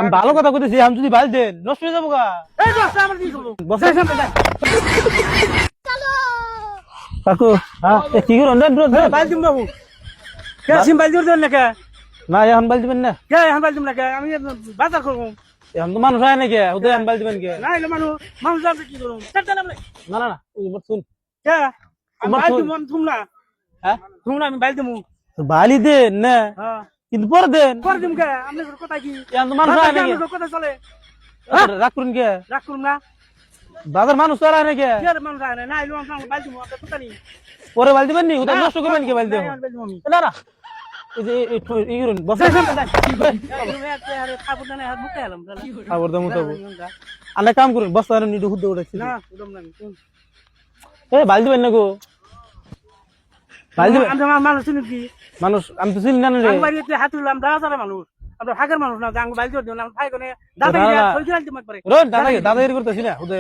আমি ভালো কথা কইতেছি, আমি যদি বাইল দেন নষ্ট হয়ে যাবো গা। এই বস আমার কি করব বস। যাই সামনে যাই কাকু কি করুন বাইল দিম বাবু কে সিম বাইল দিও না কে না এখন বাইল দিবেন না, কে এখন বাইল দিম না কে আমি বাজার করব এখন তো মানুষ হয় নাকি ওদের এখন বাইল দিবেন কে? না এলে মানুষ যাবে কি করব চারটা নাম না না না ওই আমার শুন কে আমি আমার বাইল ফোন। দিম আমি তুমি না হ্যাঁ তুমি না আমি বাইল দিমু বালি দেন না হ্যাঁ কিন্তু পরে দেন, করে দিম কে আপনি কথা কি এখন তো মানুষ হয় নাকি কথা চলে রাগ করুন কে? রাখ করুম না বাজার মানুষ তো আর হয় নাকি কে মানুষ আয় না এলো আমি বাইল দিমু আপনার কথা নেই পরে বাইল দিবেন নি ওদের নষ্ট করবেন কে বাইল দেব? বাইল দিমু আমি না না এই যে এই করুন বস যাই সামনে যাই তুমি একটা আরে খাবো না হাত মুখে এলাম খাবার দাম তো আলে কাম করুন বস্তা আর নিডু হুদ্দে উঠাচ্ছি না উদম না এ বাইল দিবেন না গো, বাইল দিবেন আমরা মানুষ চিনি কি মানুষ আমি তো চিনি না রে। আমি বাড়িতে হাত তুললাম দাদা মানুষ আমরা ফাঁকের মানুষ না আঙ্গ বাইল দিও না ফাই কোনে দাদা দাদা। চলছিল একদম একবারে রোন দাদা দাদাগিরি করতেছি না হুদ্দে